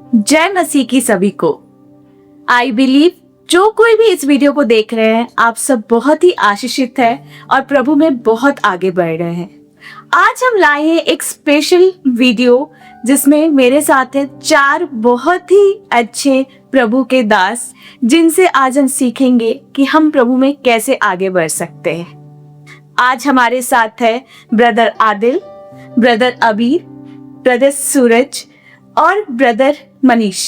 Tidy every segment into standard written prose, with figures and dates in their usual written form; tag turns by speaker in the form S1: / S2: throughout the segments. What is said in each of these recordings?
S1: जय मसीह की सभी को। आई बिलीव जो कोई भी इस वीडियो को देख रहे हैं, आप सब बहुत ही आशीषित है और प्रभु में बहुत आगे बढ़ रहे हैं। आज हम लाए हैं एक स्पेशल वीडियो जिसमें मेरे साथ है 4 बहुत ही अच्छे प्रभु के दास, जिनसे आज हम सीखेंगे कि हम प्रभु में कैसे आगे बढ़ सकते हैं। आज हमारे साथ है ब्रदर आदिल, ब्रदर अबीर, ब्रदर सूरज और ब्रदर मनीष।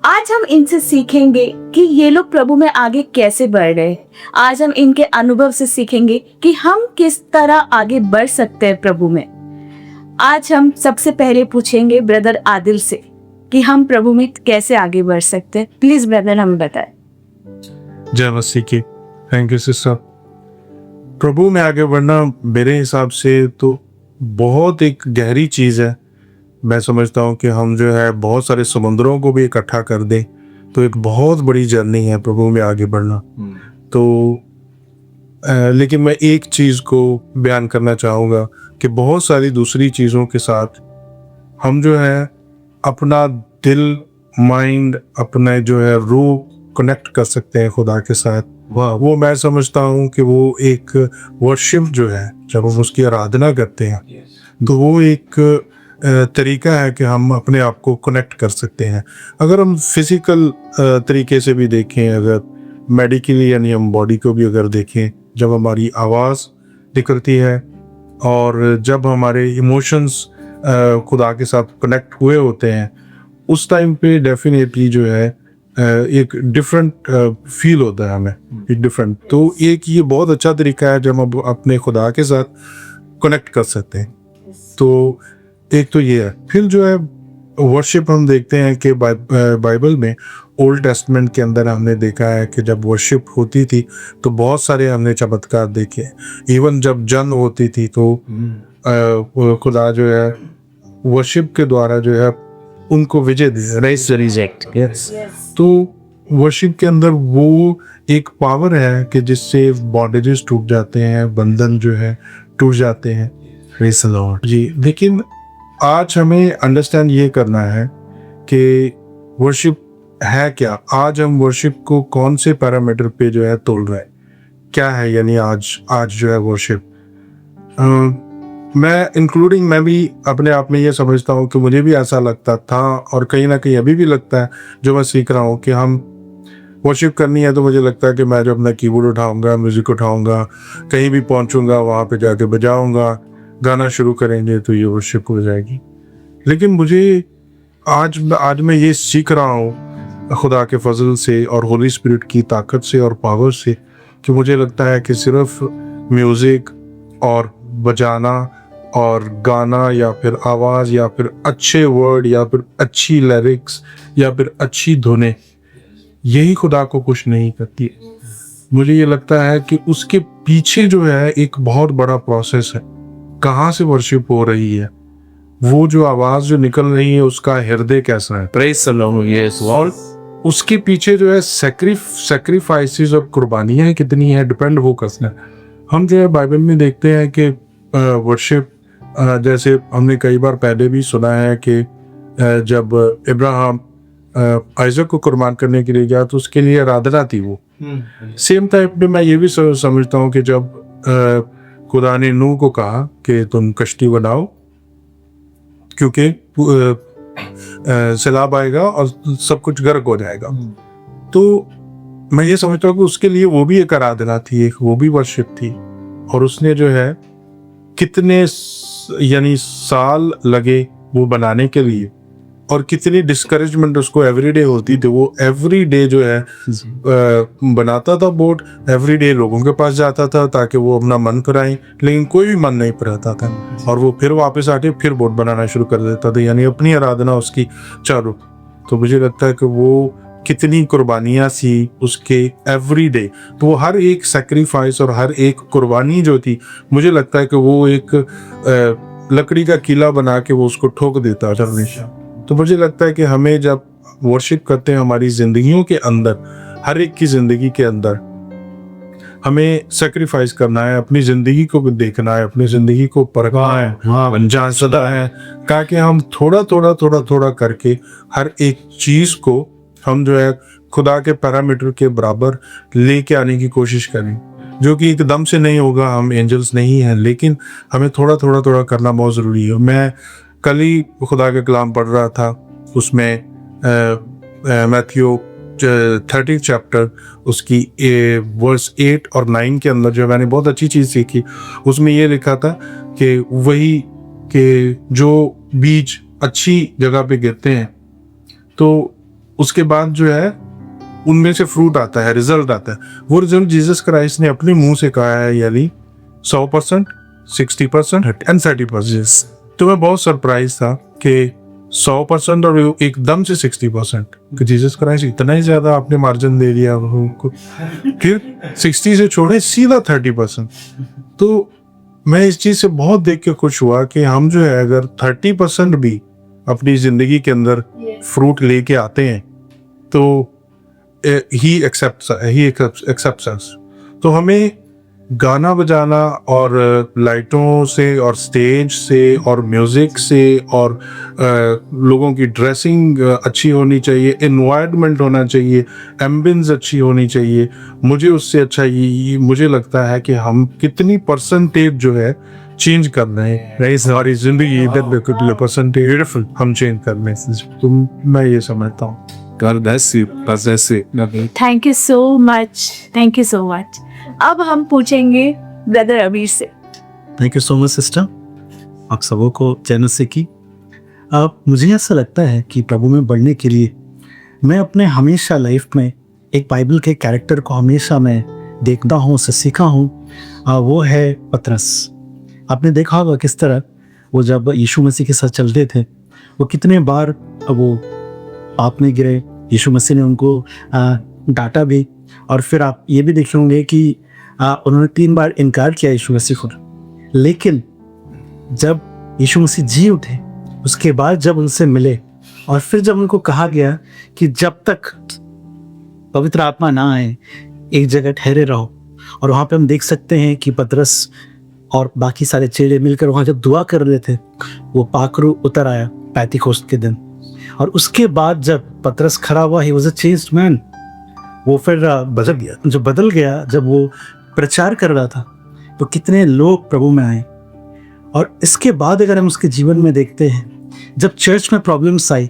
S1: आज हम इनसे सीखेंगे कि ये लोग प्रभु में आगे कैसे बढ़ रहे हैं। आज हम इनके अनुभव से सीखेंगे कि हम किस तरह आगे बढ़ सकते हैं प्रभु में। आज हम सबसे पहले पूछेंगे ब्रदर आदिल से कि हम प्रभु में कैसे आगे बढ़ सकते हैं। प्लीज ब्रदर हमें बताएं।
S2: जय मसीह की। Thank you sister. प्रभु में आगे बढ़ना मेरे हिसाब से तो बहुत एक गहरी चीज़ है। मैं समझता हूँ कि हम जो है बहुत सारे समुद्रों को भी इकट्ठा कर दें तो एक बहुत बड़ी जर्नी है प्रभु में आगे बढ़ना। तो लेकिन मैं एक चीज़ को बयान करना चाहूँगा कि बहुत सारी दूसरी चीज़ों के साथ हम जो है अपना दिल, माइंड, अपना जो है रूह कनेक्ट कर सकते हैं खुदा के साथ। वो मैं समझता हूँ कि वो एक वर्शिप जो है, जब हम उसकी आराधना करते हैं तो वो एक तरीका है कि हम अपने आप को कनेक्ट कर सकते हैं। अगर हम फिजिकल तरीके से भी देखें, अगर मेडिकली यानी हम बॉडी को भी अगर देखें, जब हमारी आवाज़ निकलती है और जब हमारे इमोशंस खुदा के साथ कनेक्ट हुए होते हैं, उस टाइम पे डेफिनेटली जो है एक डिफरेंट फील होता है हमें, एक डिफरेंट। तो एक ये बहुत अच्छा तरीका है जब हम अपने खुदा के साथ कनेक्ट कर सकते हैं। तो एक तो ये है। फिर जो है वर्शिप हम देखते हैं कि बाइबल में ओल्ड टेस्टमेंट के अंदर हमने देखा है कि जब वर्शिप होती थी तो बहुत सारे हमने चमत्कार देखे। इवन जब जंग होती थी तो खुदा जो है वर्शिप के द्वारा जो है उनको विजय दे। तो वर्शिप के अंदर वो एक पावर है कि जिससे बॉन्डेजेस टूट जाते हैं, बंधन जो है टूट जाते हैं। प्रेज़ द लॉर्ड जी। लेकिन आज हमें अंडरस्टैंड ये करना है कि वर्शिप है क्या। आज हम वर्शिप को कौन से पैरामीटर पे जो है तोल रहे हैं, क्या है यानी आज जो है वर्शिप। मैं भी अपने आप में ये समझता हूँ कि मुझे भी ऐसा लगता था और कहीं ना कहीं अभी भी लगता है, जो मैं सीख रहा हूँ कि हम वर्शिप करनी है तो मुझे लगता है कि मैं जो अपना कीबोर्ड उठाऊंगा, म्यूजिक उठाऊंगा, कहीं भी पहुँचूंगा, वहाँ पे जाके बजाऊंगा, गाना शुरू करेंगे तो ये वर्शिप हो जाएगी। लेकिन मुझे आज मैं ये सीख रहा हूँ खुदा के फजल से और होली स्पिरिट की ताकत से और पावर से कि मुझे लगता है कि सिर्फ म्यूज़िक और बजाना और गाना या फिर आवाज़ या फिर अच्छे वर्ड या फिर अच्छी लिरिक्स या फिर अच्छी धुनें, यही खुदा को खुश नहीं करती है। मुझे ये लगता है कि उसके पीछे जो है एक बहुत बड़ा प्रोसेस है। कहाँ से वर्शिप हो रही है, वो जो आवाज जो निकल रही है उसका हृदय कैसा है। Praise the Lord. यस। और उसके पीछे जो है सैक्रिफाइसेस और कुर्बानियां कितनी है, डिपेंड वो करता है। हम जो है बाइबल में देखते हैं कि वर्शिप, जैसे हमने कई बार पहले भी सुना है कि जब इब्राहिम आइजक को कुर्बान करने के लिए गया तो उसके लिए आराधना थी। वो सेम टाइम पे मैं ये भी समझता हूँ कि जब खुदा ने नूह को कहा कि तुम कश्ती बनाओ क्योंकि सैलाब आएगा और सब कुछ गर्क हो जाएगा, तो मैं ये समझता हूँ कि उसके लिए वो भी एक आराधना थी, एक वो भी वर्शिप थी। और उसने जो है कितने यानी साल लगे वो बनाने के लिए और कितनी डिस्करेजमेंट उसको एवरीडे होती थी। वो एवरीडे जो है बनाता था बोट, एवरीडे लोगों के पास जाता था ताकि वो अपना मन कराएं, लेकिन कोई भी मन नहीं कराता था और वो फिर वापस आके फिर बोट बनाना शुरू कर देता था, यानी अपनी आराधना उसकी चालू। तो मुझे लगता है कि वो कितनी कुर्बानियाँ सी उसके एवरीडे। तो वो हर एक सेक्रीफाइस और हर एक कुर्बानी जो थी, मुझे लगता है कि वो एक लकड़ी का किला बना के वो उसको ठोक देता था हमेशा। तो मुझे लगता है कि हमें जब वर्शिप करते हैं हमारी जिंदगियों के अंदर, हर एक की जिंदगी के अंदर हमें सेक्रीफाइस करना है, अपनी ज़िंदगी को भी देखना है, अपनी ज़िंदगी को परखना है, जांचना है, ताकि हम थोड़ा करके हर एक चीज़ को हम जो है खुदा के पैरामीटर के बराबर लेके आने की कोशिश करें, जो कि एकदम से नहीं होगा, हम एंजल्स नहीं हैं, लेकिन हमें थोड़ा करना बहुत ज़रूरी है। मैं कल ही खुदा के कलाम पढ़ रहा था, उसमें मैथ्यू 30 चैप्टर उसकी वर्स 8 और 9 के अंदर जो मैंने बहुत अच्छी चीज़ सीखी, उसमें ये लिखा था कि वही कि जो बीज अच्छी जगह पे गिरते हैं तो उसके बाद जो है उनमें से फ्रूट आता है, रिजल्ट आता है। वो रिजल्ट जीसस क्राइस्ट ने अपने मुंह से कहा है, यानी 100%, 60% एंड 30%। तो मैं बहुत सरप्राइज था कि 100% और एकदम से 60%, कि जीसस क्राइस्ट इतना ही ज्यादा आपने मार्जिन दे दिया उनको, फिर 60 से छोड़े सीधा 30%। तो मैं इस चीज से बहुत देख के खुश हुआ कि हम जो है अगर 30% भी अपनी जिंदगी के अंदर फ्रूट लेके आते हैं तो ही एक्सेप्ट्स अस। तो हमें गाना बजाना और लाइटों से और स्टेज से और म्यूजिक से और लोगों की ड्रेसिंग अच्छी होनी चाहिए, एनवायरनमेंट होना चाहिए, एम्बियंस अच्छी होनी चाहिए। मुझे उससे अच्छा ये मुझे लगता है कि हम कितनी परसेंटेज जो है चेंज कर रहे हैं, हमारी जिंदगी इधर परसेंटेज हम चेंज कर रहे हैं। तो मैं ये समझता हूँ।
S3: God bless you. God bless you.
S1: Thank you so much. अब हम पूछेंगे ब्रदर अबीर से।
S4: Thank you so much sister, आप सबों को चैनल से की। अब मुझे ऐसा लगता है कि प्रभु में बढ़ने के लिए मैं अपने हमेशा लाइफ में एक बाइबल के कैरेक्टर को हमेशा मैं देखता हूँ, उससे सीखा हूँ। वो है पतरस। आपने देखा होगा किस तरह वो जब यीशु मसीह के साथ चलते थे, वो कितने बार वो पाप में गिरे, यीशु मसीह ने उनको डांटा भी, और फिर आप ये भी देखे होंगे कि उन्होंने 3 बार इनकार किया यीशु मसीह को। लेकिन जब यीशु मसीह जी उठे, उसके बाद जब उनसे मिले और फिर जब उनको कहा गया कि जब तक पवित्र आत्मा ना आए एक जगह ठहरे रहो, और वहाँ पे हम देख सकते हैं कि पतरस और बाकी सारे चेले मिलकर वहाँ जब दुआ कर रहे थे, वो पाखरू उतर आया पैंतीकोस्त के दिन। और उसके बाद जब पतरस खड़ा हुआ, he was a changed man. वो फिर बदल गया जब वो प्रचार कर रहा था, तो कितने लोग प्रभु में आए। और इसके बाद अगर हम उसके जीवन में देखते हैं, जब चर्च में प्रॉब्लम्स आई,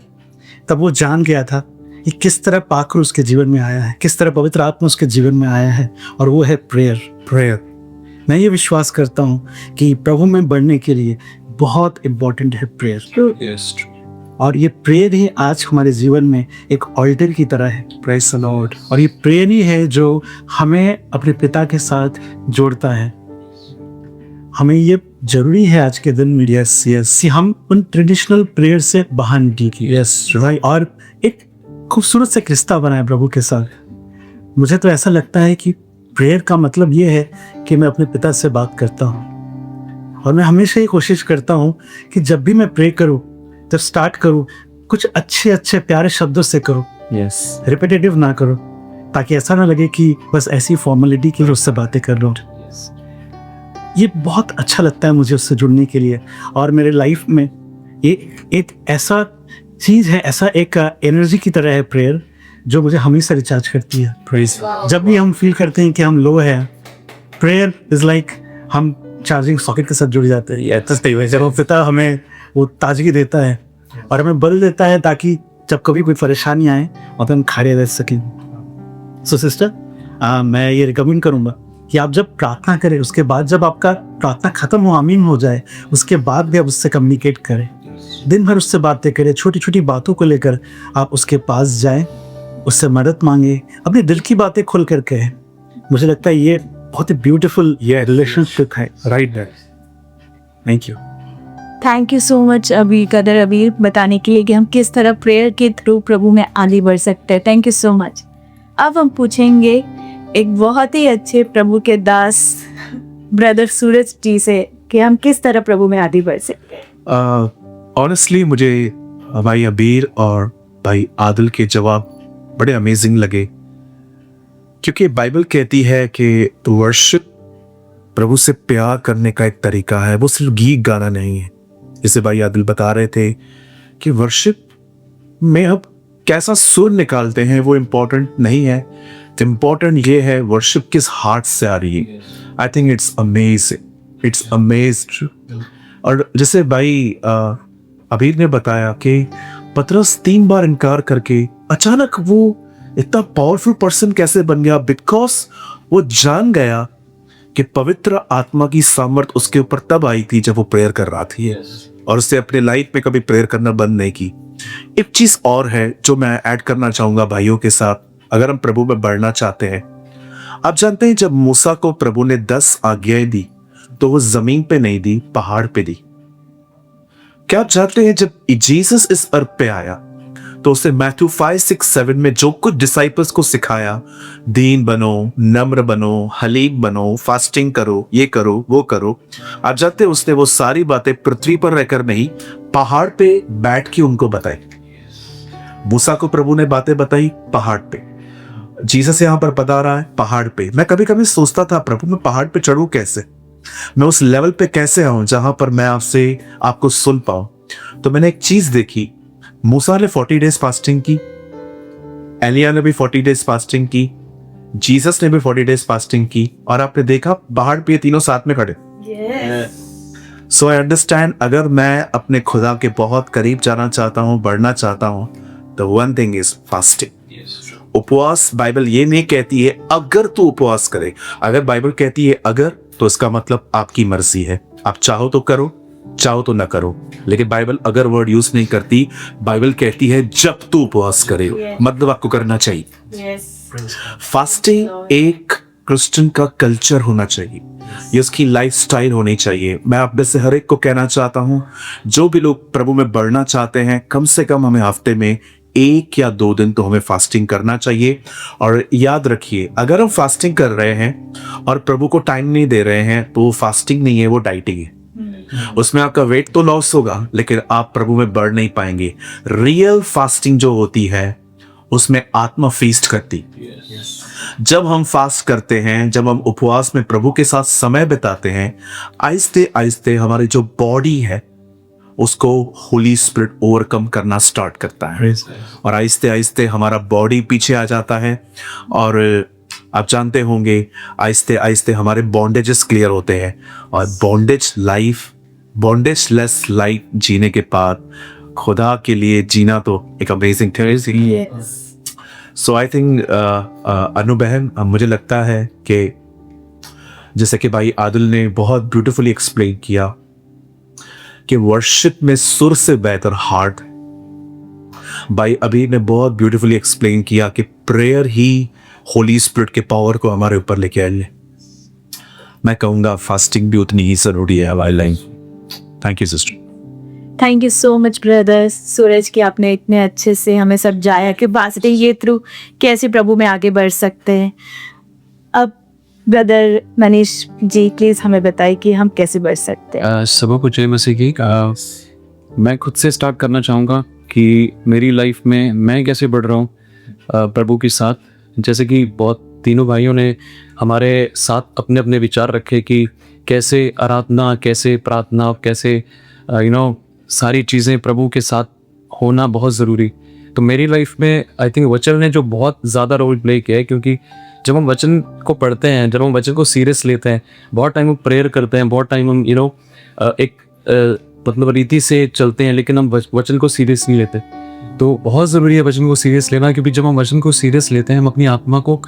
S4: तब वो जान गया था कि किस तरह पाखरू उसके जीवन में आया है, किस तरह पवित्र आत्मा उसके जीवन में आया है, और वो है प्रेयर। मैं ये विश्वास करता हूँ कि प्रभु में बढ़ने के लिए बहुत इम्पोर्टेंट है प्रेयर।
S3: Yes.
S4: और ये प्रेयर ही आज हमारे जीवन में एक ऑल्टर की तरह है। Praise the Lord. और ये प्रेयर ही है जो हमें अपने पिता के साथ जोड़ता है। हमें ये जरूरी है आज के दिन मीडिया कि हम उन ट्रेडिशनल प्रेयर से बाहर निकलें। Yes right. और एक खूबसूरत से रिश्ता बनाए प्रभु के साथ। मुझे तो ऐसा लगता है कि प्रेयर का मतलब ये है कि मैं अपने पिता से बात करता हूँ, और मैं हमेशा ये कोशिश करता हूँ कि जब भी मैं प्रे करूँ, जब स्टार्ट करूँ, कुछ अच्छे प्यारे शब्दों से करो।
S3: Yes.
S4: रिपीटेटिव ना करो, ताकि ऐसा ना लगे कि बस ऐसी फॉर्मेलिटी के लिए उससे बातें कर रहा हूँ। ये बहुत अच्छा लगता है मुझे उससे जुड़ने के लिए। और मेरे लाइफ में ये एक ऐसा चीज़ है, ऐसा एक एनर्जी की तरह है प्रेयर, जो मुझे हमेशा रिचार्ज करती है।
S3: Praise.
S4: जब भी हम फील करते हैं कि हम लो हैं, प्रेयर इज लाइक हम चार्जिंग सॉकेट के साथ जुड़ जाते हैं। जब वो पिता हमें वो ताजगी देता है और हमें बल देता है, ताकि जब कभी कोई परेशानी आए और तो हम खड़े रह सकें। सो सिस्टर, मैं ये रिकमेंड करूँगा कि आप जब प्रार्थना करें, उसके बाद जब आपका प्रार्थना खत्म हो, आमीन हो जाए, उसके बाद भी आप उससे कम्युनिकेट करें। दिन भर उससे बातें करें, छोटी छोटी बातों को लेकर आप उसके पास जाएं, उससे मदद मांगे, अपने दिल की बातें खुल कर कहें। मुझे लगता है ये बहुत ही ब्यूटीफुल ये रिलेशनशिप है। Right that. Thank you.
S1: Thank you so much कदर अबीर, बताने के लिए कि हम किस तरह प्रेयर के थ्रू प्रभु में आगे बढ़ सकते हैं। Thank you so much. अब हम पूछेंगे एक बहुत ही अच्छे प्रभु के दास ब्रदर सूरज जी से कि हम किस तरह प्रभु में आगे बढ़ सकते हैं।
S3: ऑनेस्टली मुझे भाई अबीर और भाई आदिल के जवाब बड़े अमेजिंग लगे। क्योंकि बाइबल कहती है कि वर्शिप प्रभु से प्यार करने का एक तरीका है, वो सिर्फ गीत गाना नहीं है। जैसे भाई आदिल बता रहे थे कि वर्शिप में अब कैसा सुर निकालते हैं वो इम्पोर्टेंट नहीं है, इम्पोर्टेंट ये है वर्शिप किस हार्ट से आ रही है। I think it's amazing. और जैसे भाई अबीर ने बताया कि पतरस 3 बार इनकार करके अचानक वो इतना पावरफुल पर्सन कैसे बन गया, बिकॉज वो जान गया कि पवित्र आत्मा की सामर्थ उसके ऊपर तब आई थी जब वो प्रेयर कर रहा थी। और उससे अपने लाइफ में कभी प्रेयर करना बंद नहीं की। एक चीज और है जो मैं ऐड करना चाहूंगा भाइयों के साथ, अगर हम प्रभु में बढ़ना चाहते हैं। आप जानते हैं जब मूसा को प्रभु ने 10 आज्ञाएं दी तो वो जमीन पे नहीं दी, पहाड़ पे दी। क्या आप जानते हैं जब जीसस इस अर्थ पे आया तो उसे मैथ्यू 5, 6, 7 में जो कुछ डिसाइपल्स को सिखाया, दीन बनो, नम्र बनो, हलीम बनो, फास्टिंग करो, ये करो, वो करो। आप जानते हैं उसने वो सारी बातें पृथ्वी पर रहकर नहीं, पहाड़ पे बैठ के उनको बताई। मूसा को प्रभु ने बातें बताई पहाड़ पे, जीसस यहां पर बता रहा है पहाड़ पे। मैं कभी कभी सोचता था प्रभु मैं पहाड़ पे चढ़ूं कैसे, मैं उस लेवल पे कैसे आऊं जहां पर मैं आपको सुन पाऊं। तो मैंने एक चीज देखी, मूसा ने 40 डेज फास्टिंग की, एलिया ने भी 40 डेज फास्टिंग की, जीसस ने भी 40 डेज फास्टिंग की, और आपने देखा पहाड़ पे तीनों साथ में खड़े। सो आई अंडरस्टैंड, अगर मैं अपने खुदा के बहुत करीब जाना चाहता हूं, बढ़ना चाहता हूं, तो वन थिंग इज फास्टिंग। उपवास, बाइबल ये नहीं कहती है अगर तू उपवास करे। अगर बाइबल कहती है अगर, तो इसका मतलब आपकी मर्जी है, आप चाहो तो करो, चाहो तो ना करो। लेकिन बाइबल अगर वर्ड यूज नहीं करती, बाइबल कहती है जब तू उपवास करे, मतलब आपको करना चाहिए। फास्टिंग एक क्रिश्चियन का कल्चर होना चाहिए, ये उसकी लाइफस्टाइल होनी चाहिए। मैं आप में से हर एक को कहना चाहता हूं, जो भी लोग प्रभु में बढ़ना चाहते हैं, कम से कम हमें हफ्ते में 1 या 2 दिन तो हमें फास्टिंग करना चाहिए। और याद रखिए, अगर हम फास्टिंग कर रहे हैं और प्रभु को टाइम नहीं दे रहे हैं तो वो फास्टिंग नहीं है, वो डाइटिंग है। उसमें आपका वेट तो लॉस होगा लेकिन आप प्रभु में बढ़ नहीं पाएंगे। रियल फास्टिंग जो होती है उसमें आत्मा फीस्ट करती। जब हम फास्ट करते हैं, जब हम उपवास में प्रभु के साथ समय बिताते हैं, आहिस्ते आहिस्ते हमारी जो बॉडी है उसको होली स्पिरिट ओवरकम करना स्टार्ट करता है, और आहिस्ते आहिस्ते हमारा बॉडी पीछे आ जाता है। और आप जानते होंगे आहिस्ते आहिस्ते हमारे बॉन्डेजेस क्लियर होते हैं, और बॉन्डेज लेस लाइफ जीने के बाद खुदा के लिए जीना तो एक amazing thing. So I think Anu बहन, मुझे लगता है कि जैसे कि भाई आदिल ने बहुत ब्यूटीफुली एक्सप्लेन किया कि वर्शिप में सुर से बेहतर हार्ट। भाई अबीर ने बहुत ब्यूटीफुली एक्सप्लेन किया कि प्रेयर ही होली स्पिरिट के पावर को हमारे ऊपर लेके आए। मैं कहूंगा फास्टिंग भी उतनी ही जरूरी है हमारी life. Thank you sister.
S1: Thank you so much brothers. Suraj की आपने इतने अच्छे से हमें समझाया कि फास्टिंग ये थ्रू कैसे प्रभु में आगे बढ़ सकते हैं। अब ब्रदर मनीष जी प्लीज हमें बताइए कि हम कैसे बढ़ सकते हैं।
S5: सबको जय मसीह की। मैं खुद से स्टार्ट करना चाहूँगा कि मेरी लाइफ में मैं कैसे बढ़ रहा हूँ प्रभु के साथ। जैसे कि बहुत तीनों भाइयों ने हमारे साथ अपने अपने विचार रखे कि कैसे आराधना, कैसे प्रार्थना, कैसे सारी चीज़ें प्रभु के साथ होना बहुत ज़रूरी। तो मेरी लाइफ में आई थिंक वचन ने जो बहुत ज़्यादा रोल प्ले किया है, क्योंकि जब हम वचन को पढ़ते हैं, जब हम वचन को सीरियस लेते हैं, बहुत टाइम हम प्रेयर करते हैं, बहुत टाइम हम एक मतलब रीति से चलते हैं, लेकिन हम वचन को सीरियस नहीं लेते। तो बहुत ज़रूरी है वचन को सीरियस लेना, क्योंकि जब हम वचन को सीरियस लेते हैं हम अपनी आत्मा को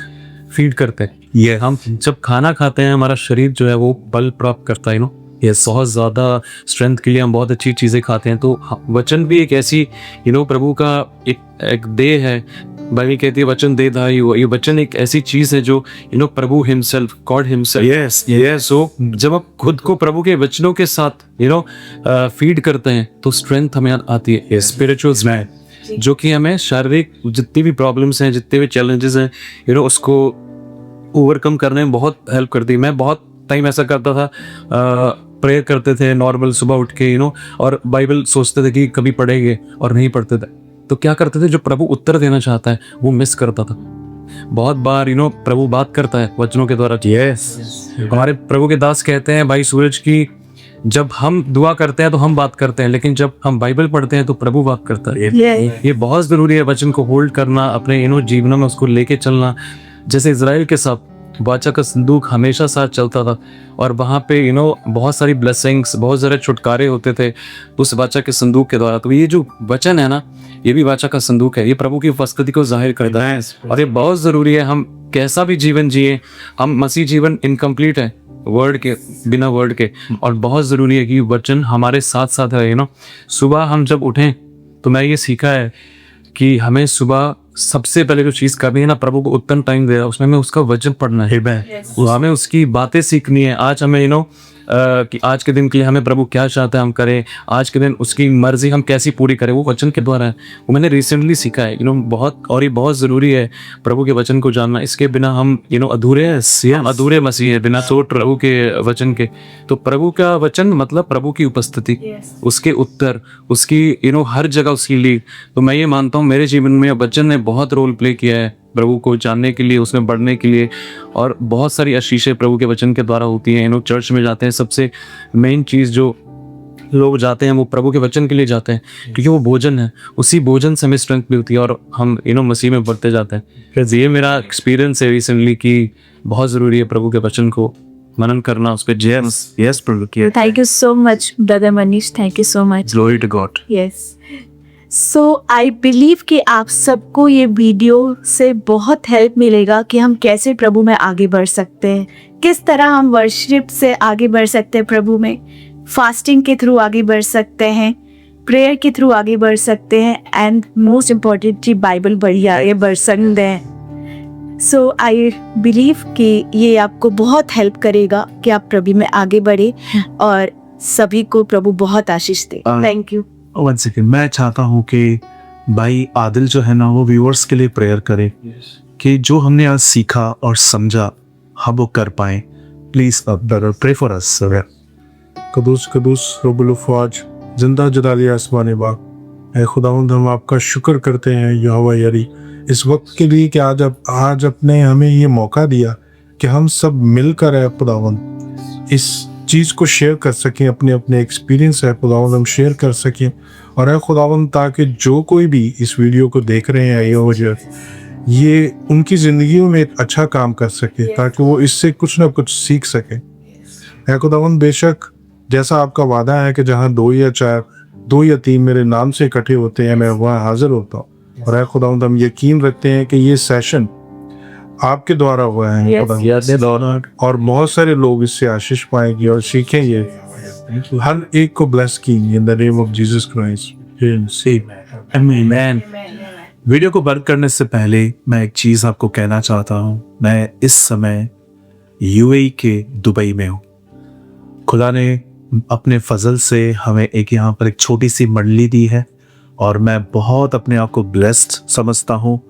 S5: फीड करते हैं। ये हम जब खाना खाते हैं हमारा शरीर जो है वो बल प्राप्त करता है। ये बहुत ज़्यादा स्ट्रेंथ के लिए हम बहुत अच्छी चीज़ें खाते हैं। तो वचन भी एक ऐसी प्रभु का एक देह है। बाइबल कहती है वचन दे दा। ये वचन एक ऐसी चीज़ है जो प्रभु हिमसेल्फ, गॉड हिमसेल्फ। यस। सो जब आप खुद को प्रभु के वचनों के साथ फीड करते हैं तो स्ट्रेंथ हमें आती है, स्पिरिचुअल स्ट्रेंथ, जो कि हमें शारीरिक जितनी भी प्रॉब्लम्स हैं, जितने भी चैलेंजेस हैं, उसको ओवरकम करने में बहुत हेल्प करती है। मैं बहुत टाइम ऐसा करता था, प्रेयर करते थे नॉर्मल सुबह उठ के और बाइबल सोचते थे कि कभी पढ़ेंगे और नहीं पढ़ते थे। तो क्या करते थे, जो प्रभु उत्तर देना चाहता है वो मिस करता था। बहुत बार प्रभु बात करता है वचनों के द्वारा। हमारे प्रभु के दास कहते हैं भाई सूरज की, जब हम दुआ करते हैं तो हम बात करते हैं, लेकिन जब हम बाइबल पढ़ते हैं तो प्रभु बात करता है। ये बहुत जरूरी है, वचन को होल्ड करना, अपने जीवनों में उसको लेके चलना। जैसे इजराइल के साथ वाचा का संदूक हमेशा साथ चलता था, और वहाँ पे बहुत सारी ब्लेसिंग्स, बहुत सारे छुटकारे होते थे उस वाचा के संदूक के द्वारा। तो ये जो वचन है ना, ये भी वाचा का संदूक है, ये प्रभु की उपस्थिति को जाहिर करता है, और ये बहुत जरूरी है। हम कैसा भी जीवन जिए, हम मसीह जीवन इनकम्प्लीट है वर्ड के बिना, वर्ड के, और बहुत जरूरी है कि वचन हमारे साथ साथ है। सुबह हम जब उठें तो मैं ये सीखा है कि हमें सुबह सबसे पहले जो चीज करनी है ना, प्रभु को उत्तम टाइम दे रहा है, उसमें हमें उसका वचन पढ़ना है। हमें उसकी बातें सीखनी है। आज हमें कि आज के दिन के लिए हमें प्रभु क्या चाहता है हम करें, आज के दिन उसकी मर्जी हम कैसी पूरी करें, वो वचन के द्वारा है। वो मैंने रिसेंटली सीखा है बहुत, और ये बहुत ज़रूरी है प्रभु के वचन को जानना। इसके बिना हम अधूरे अधूरे मसीह है, बिना सोच प्रभु के वचन के। तो प्रभु का वचन मतलब प्रभु की उपस्थिति, उसके उत्तर, उसकी हर जगह उसकी लीड। तो मैं ये मानता हूँ मेरे जीवन में वचन ने बहुत रोल प्ले किया है प्रभु को जानने के लिए, उसमें बढ़ने के लिए, और बहुत सारी आशीषें प्रभु के वचन के द्वारा होती हैं। चर्च में जाते हैं, सबसे मेन चीज़ जो लोग जाते हैं वो प्रभु के वचन के लिए जाते हैं, क्योंकि वो भोजन है, उसी भोजन से हमें स्ट्रेंथ मिलती है और हम मसीह में बढ़ते जाते हैं। फिर ये मेरा एक्सपीरियंस है रिसेंटली कि बहुत ज़रूरी है प्रभु के वचन को मनन करना, उस पर
S3: यस प्रभु की
S1: thank you so much brother Manish, thank you so much.
S3: Glory to God.
S1: Yes, so I believe कि आप सबको ये वीडियो से बहुत हेल्प मिलेगा कि हम कैसे प्रभु में आगे बढ़ सकते हैं, किस तरह हम वर्शिप से आगे बढ़ सकते हैं, प्रभु में फास्टिंग के थ्रू आगे बढ़ सकते हैं, प्रेयर के थ्रू आगे बढ़ सकते हैं, एंड मोस्ट इम्पॉर्टेंटली बाइबल बढ़िया ये पसंद है। सो आई बिलीव कि ये आपको बहुत हेल्प करेगा कि आप प्रभु में आगे बढ़े, और सभी को प्रभु बहुत आशीष दे। Thank you.
S3: वन सेकेंड, मैं चाहता हूँ कि भाई आदिल जो है ना, वो व्यूअर्स के लिए प्रेयर करे कि जो हमने आज सीखा और समझा हम वो कर पाए। Please pray for us sir.
S2: कदूस कदूस रब्बुल अफ़वाज, जिंदा जलाली आसमानी बाग, ऐ खुदावंद हम आपका शुक्र करते हैं यहोवा यरी इस वक्त के लिए कि आज अपने हमें ये मौका दिया कि हम सब मिलकर है खुदावंद इस चीज़ को शेयर कर सकें, अपने अपने एक्सपीरियंस है खुदावंद हम शेयर कर सकें, और है खुदावंद ताकि जो कोई भी इस वीडियो को देख रहे हैं ये उनकी ज़िंदगियों में एक अच्छा काम कर सके, ताकि वो इससे कुछ ना कुछ सीख सके। है खुदावंद, बेशक जैसा आपका वादा है कि जहाँ 2 या 3 मेरे नाम से इकट्ठे होते हैं मैं वहाँ हाजिर होता हूँ, और है खुदावंद हम यकीन रखते हैं कि ये सेशन आपके द्वारा हुआ है और बहुत सारे लोग इससे आशीष पाएंगे और सीखेंगे। हर एक को ब्लेस कीजिए in the name of Jesus Christ.
S3: आमीन। वीडियो को बंद करने से पहले मैं एक चीज आपको कहना चाहता हूँ। मैं इस समय यूएई के दुबई में हूँ। खुदा ने अपने फजल से हमें यहाँ पर एक छोटी सी मंडली दी है, और मैं बहुत अपने आप को ब्लेस्ड समझता हूँ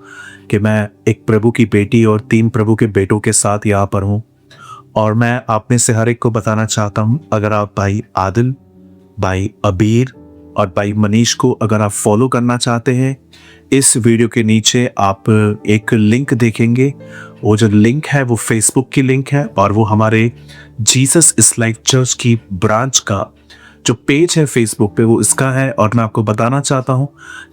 S3: कि मैं एक प्रभु की बेटी और 3 प्रभु के बेटों के साथ यहाँ पर हूँ। और मैं आप में से हर एक को बताना चाहता हूँ, अगर आप भाई आदिल, भाई अबीर और भाई मनीष को अगर आप फॉलो करना चाहते हैं, इस वीडियो के नीचे आप एक लिंक देखेंगे। वो जो लिंक है वो फेसबुक की लिंक है, और वो हमारे जीसस इज लाइफ चर्च की ब्रांच का जो पेज है फेसबुक पे वो इसका है। और मैं आपको बताना चाहता हूँ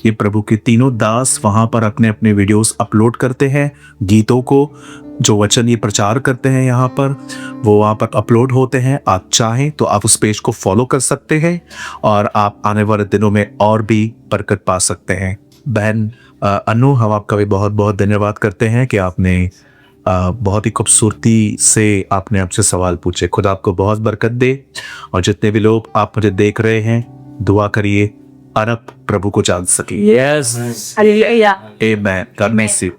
S3: ये प्रभु के तीनों दास वहाँ पर अपने अपने वीडियोस अपलोड करते हैं, गीतों को जो वचन ये प्रचार करते हैं यहाँ पर वो वहाँ पर अपलोड होते हैं। आप चाहें तो आप उस पेज को फॉलो कर सकते हैं, और आप आने वाले दिनों में और भी बरकत पा सकते हैं। बहन अनु, हम आपका भी बहुत बहुत धन्यवाद करते हैं कि आपने बहुत ही खूबसूरती से आपने आपसे सवाल पूछे। खुदा आपको बहुत बरकत दे, और जितने भी लोग आप मुझे देख रहे हैं दुआ करिए अरब प्रभु को जान सके।
S1: हालेलुया।
S3: आमीन। God bless you.